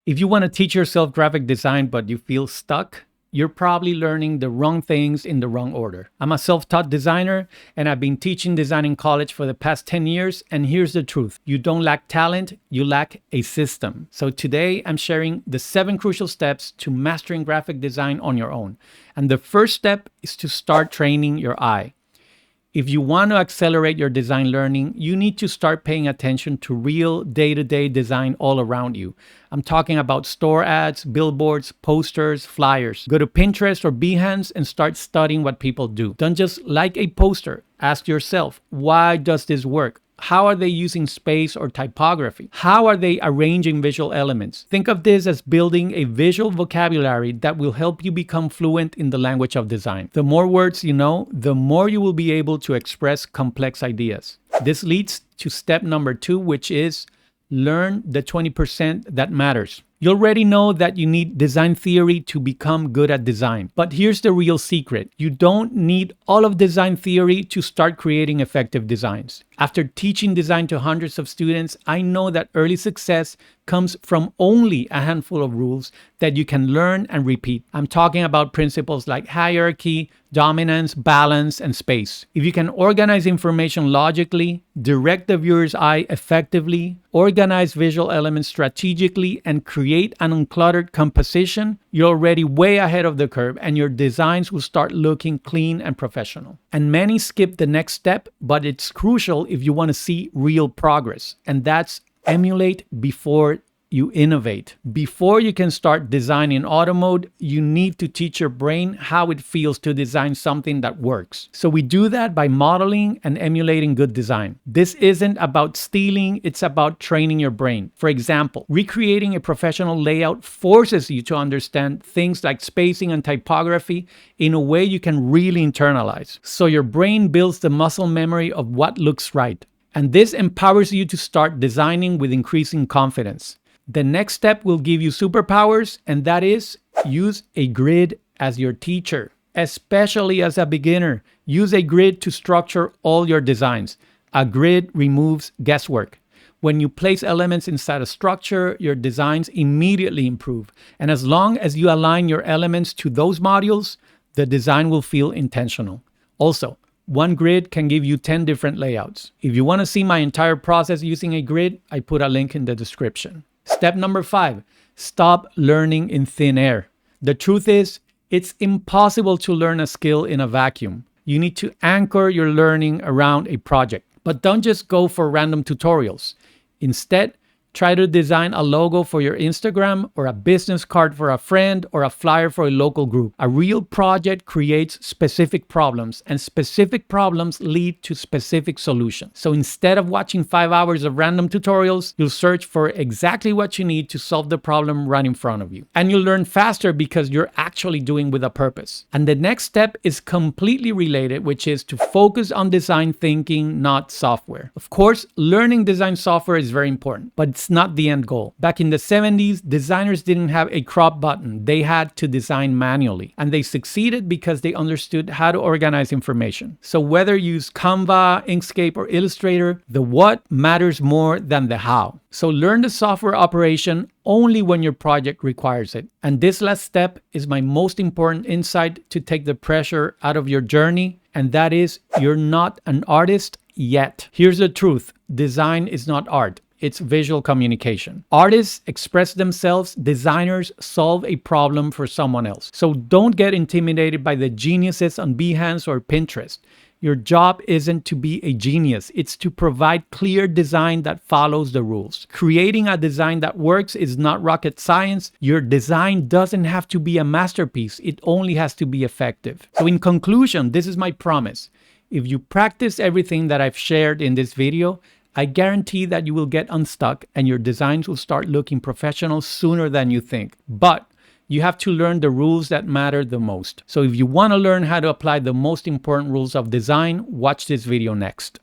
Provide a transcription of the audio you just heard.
If you want to teach yourself graphic design but you feel stuck, you're probably learning the wrong things in the wrong order. I'm a self-taught designer and I've been teaching design in college for the past 10 years. And here's the truth. You don't lack talent, you lack a system. So today I'm sharing the 7 crucial steps to mastering graphic design on your own. And the first step is to start training your eye. If you want to accelerate your design learning, you need to start paying attention to real day-to-day design all around you. I'm talking about store ads, billboards, posters, flyers. Go to Pinterest or Behance and start studying what people do. Don't just like a poster. Ask yourself, why does this work? How are they using space or typography? How are they arranging visual elements? Think of this as building a visual vocabulary that will help you become fluent in the language of design. The more words you know, the more you will be able to express complex ideas. This leads to step number 2, which is learn the 20% that matters. You already know that you need design theory to become good at design. But here's the real secret. You don't need all of design theory to start creating effective designs. After teaching design to hundreds of students, I know that early success comes from only a handful of rules that you can learn and repeat. I'm talking about principles like hierarchy, dominance, balance, and space. If you can organize information logically, direct the viewer's eye effectively, organize visual elements strategically, and create an uncluttered composition, you're already way ahead of the curve and your designs will start looking clean and professional. And many skip the next step, but it's crucial if you want to see real progress, and that's emulate before you innovate. Before you can start designing auto mode, you need to teach your brain how it feels to design something that works. So we do that by modeling and emulating good design. This isn't about stealing, it's about training your brain. For example, recreating a professional layout forces you to understand things like spacing and typography in a way you can really internalize. So your brain builds the muscle memory of what looks right. And this empowers you to start designing with increasing confidence. The next step will give you superpowers, and that is use a grid as your teacher. Especially as a beginner, use a grid to structure all your designs. A grid removes guesswork. When you place elements inside a structure, your designs immediately improve. And as long as you align your elements to those modules, the design will feel intentional. Also, one grid can give you 10 different layouts. If you want to see my entire process using a grid, I put a link in the description. Step number 5, stop learning in thin air. The truth is, it's impossible to learn a skill in a vacuum. You need to anchor your learning around a project. But don't just go for random tutorials. Instead, try to design a logo for your Instagram or a business card for a friend or a flyer for a local group. A real project creates specific problems, and specific problems lead to specific solutions. So instead of watching 5 hours of random tutorials, you'll search for exactly what you need to solve the problem right in front of you. And you'll learn faster because you're actually doing with a purpose. And the next step is completely related, which is to focus on design thinking, not software. Of course, learning design software is very important, but it's not the end goal. Back in the 70s, designers didn't have a crop button. They had to design manually. And they succeeded because they understood how to organize information. So whether you use Canva, Inkscape, or Illustrator, the what matters more than the how. So learn the software operation only when your project requires it. And this last step is my most important insight to take the pressure out of your journey. And that is, you're not an artist yet. Here's the truth. Design is not art. It's visual communication. Artists express themselves, designers solve a problem for someone else. So don't get intimidated by the geniuses on Behance or Pinterest. Your job isn't to be a genius, it's to provide clear design that follows the rules. Creating a design that works is not rocket science. Your design doesn't have to be a masterpiece, it only has to be effective. So in conclusion, this is my promise. If you practice everything that I've shared in this video, I guarantee that you will get unstuck and your designs will start looking professional sooner than you think. But you have to learn the rules that matter the most. So if you want to learn how to apply the most important rules of design, watch this video next.